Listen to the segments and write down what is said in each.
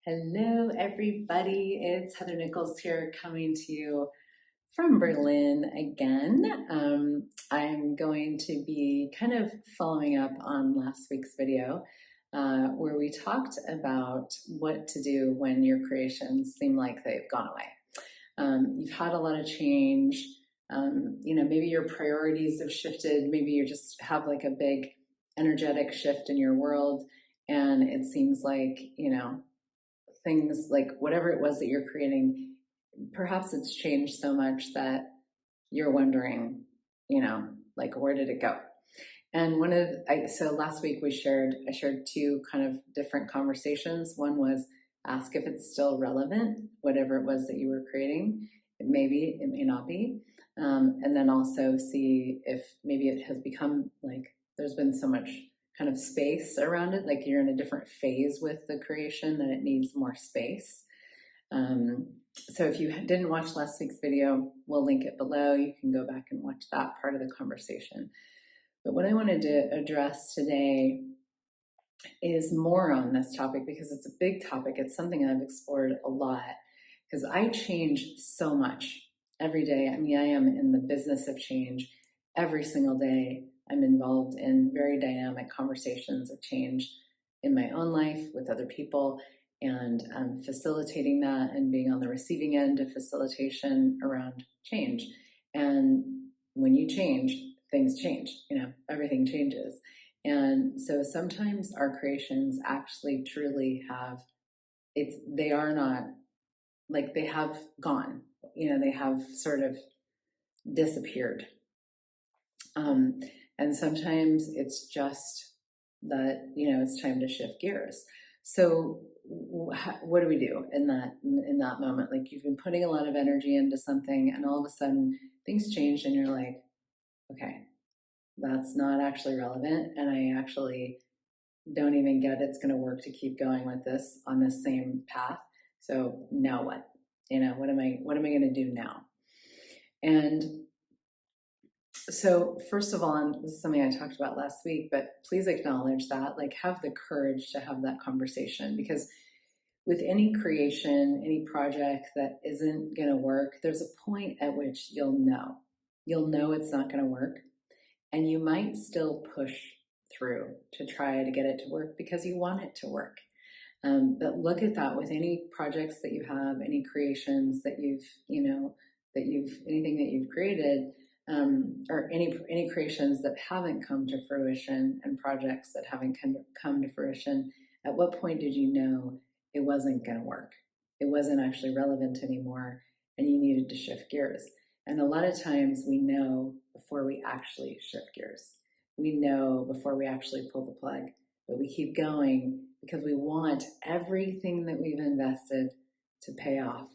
Hello, everybody. It's Heather Nichols here coming to you from Berlin again. I'm going to be kind of following up on last week's video where we talked about what to do when your creations seem like they've gone away. You've had a lot of change. Maybe your priorities have shifted. Maybe you just have like a big energetic shift in your world, and it seems like, things like whatever it was that you're creating, perhaps it's changed so much that you're wondering, like where did it go? And so last week I shared two kind of different conversations. One was ask if it's still relevant, whatever it was that you were creating. It may be, it may not be. And then also see if maybe it has become like there's been so much kind of space around it, like you're in a different phase with the creation that it needs more space. So if you didn't watch last week's video, we'll link it below. You can go back and watch that part of the conversation. But what I wanted to address today is more on this topic because it's a big topic. It's something I've explored a lot because I change so much every day. I mean, I am in the business of change every single day. I'm involved in very dynamic conversations of change in my own life with other people, and facilitating that and being on the receiving end of facilitation around change. And when you change, things change, everything changes. And so sometimes our creations actually truly they are not like they have gone, they have sort of disappeared. And sometimes it's just that, it's time to shift gears. So what do we do in that moment? Like you've been putting a lot of energy into something and all of a sudden things change and you're like, okay, that's not actually relevant. And I actually don't even get it's going to work to keep going with this on this same path. So now what? What am I going to do now? And so first of all, and this is something I talked about last week, but please acknowledge that, like have the courage to have that conversation, because with any creation, any project that isn't going to work, there's a point at which you'll know it's not going to work. And you might still push through to try to get it to work because you want it to work. But look at that with any projects that you have, any creations that anything that you've created, or any creations that haven't come to fruition and projects that haven't come to fruition. At what point did you know it wasn't going to work? It wasn't actually relevant anymore, and you needed to shift gears. And a lot of times we know before we actually shift gears. We know before we actually pull the plug, but we keep going because we want everything that we've invested to pay off.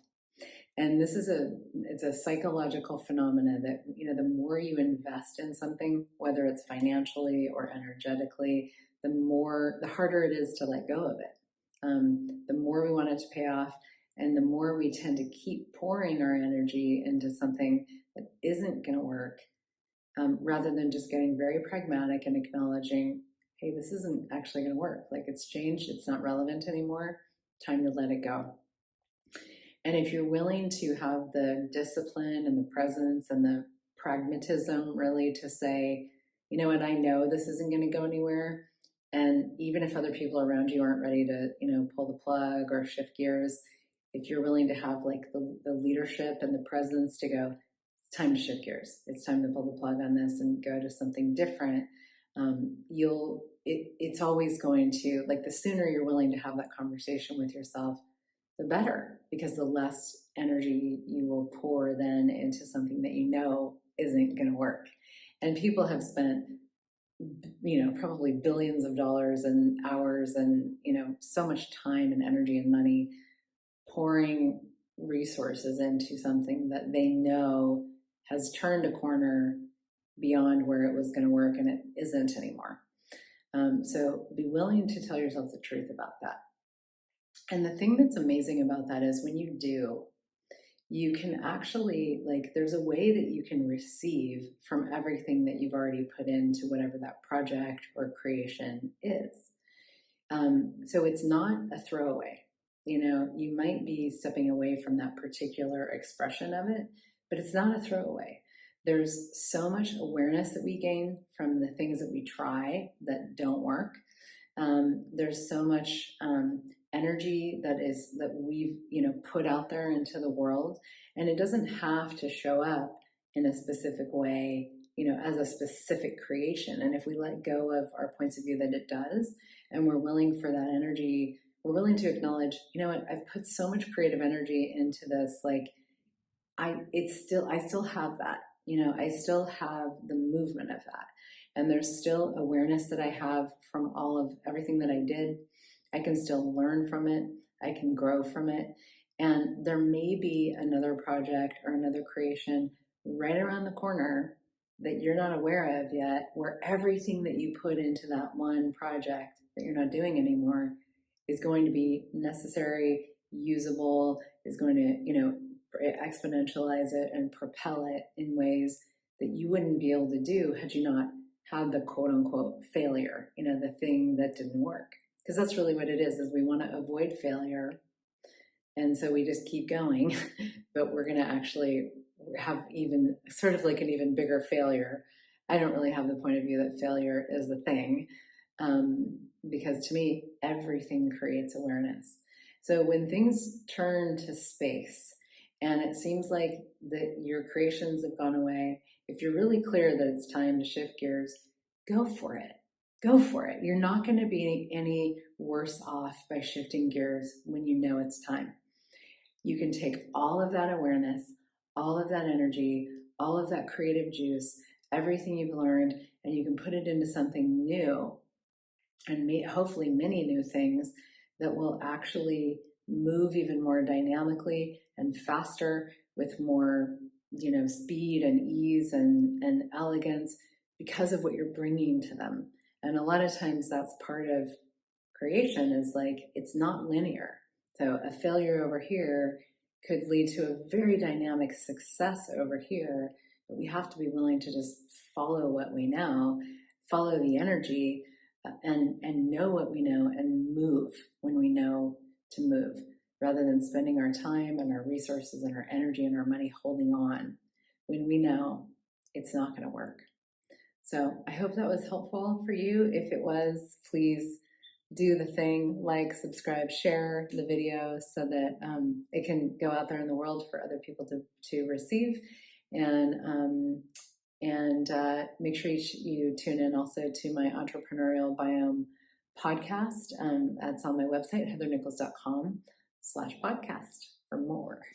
And it's a psychological phenomena that, the more you invest in something, whether it's financially or energetically, the harder it is to let go of it. The more we want it to pay off, and the more we tend to keep pouring our energy into something that isn't going to work, rather than just getting very pragmatic and acknowledging, hey, this isn't actually going to work. Like it's changed, it's not relevant anymore, time to let it go. And if you're willing to have the discipline and the presence and the pragmatism really to say, you know what, I know this isn't going to go anywhere. And even if other people around you aren't ready to, pull the plug or shift gears, if you're willing to have like the leadership and the presence to go, it's time to shift gears. It's time to pull the plug on this and go to something different. It's always going to, like, the sooner you're willing to have that conversation with yourself, the better, because the less energy you will pour then into something that isn't going to work. And people have spent, probably billions of dollars and hours and, so much time and energy and money pouring resources into something that they know has turned a corner beyond where it was going to work, and it isn't anymore. So be willing to tell yourself the truth about that. And the thing that's amazing about that is when you do, you can actually, like, there's a way that you can receive from everything that you've already put into whatever that project or creation is. So it's not a throwaway. you might be stepping away from that particular expression of it, but it's not a throwaway. There's so much awareness that we gain from the things that we try that don't work. There's so much energy that we've put out there into the world, and it doesn't have to show up in a specific way, as a specific creation. And if we let go of our points of view that it does, and we're willing for that energy, we're willing to acknowledge, what, I've put so much creative energy into this, like I still have that, I still have the movement of that. And there's still awareness that I have from all of everything that I did. I can still learn from it. I can grow from it. And there may be another project or another creation right around the corner that you're not aware of yet, where everything that you put into that one project that you're not doing anymore is going to be necessary, usable, is going to, exponentialize it and propel it in ways that you wouldn't be able to do had you not had the quote unquote failure, the thing that didn't work. Because that's really what it is we want to avoid failure. And so we just keep going, but we're going to actually have even sort of like an even bigger failure. I don't really have the point of view that failure is the thing, because to me, everything creates awareness. So when things turn to space and it seems like that your creations have gone away, if you're really clear that it's time to shift gears, go for it. Go for it. You're not going to be any worse off by shifting gears when you know it's time. You can take all of that awareness, all of that energy, all of that creative juice, everything you've learned, and you can put it into something new, and hopefully many new things that will actually move even more dynamically and faster with more, speed and ease and elegance because of what you're bringing to them. And a lot of times that's part of creation, is like it's not linear. So a failure over here could lead to a very dynamic success over here, but we have to be willing to just follow what we know, follow the energy, and know what we know and move when we know to move, rather than spending our time and our resources and our energy and our money holding on when we know it's not going to work. So I hope that was helpful for you. If it was, please do the thing, like, subscribe, share the video so that it can go out there in the world for other people to receive. And make sure you tune in also to my Entrepreneurial Biome podcast. That's on my website, heathernichols.com/podcast for more.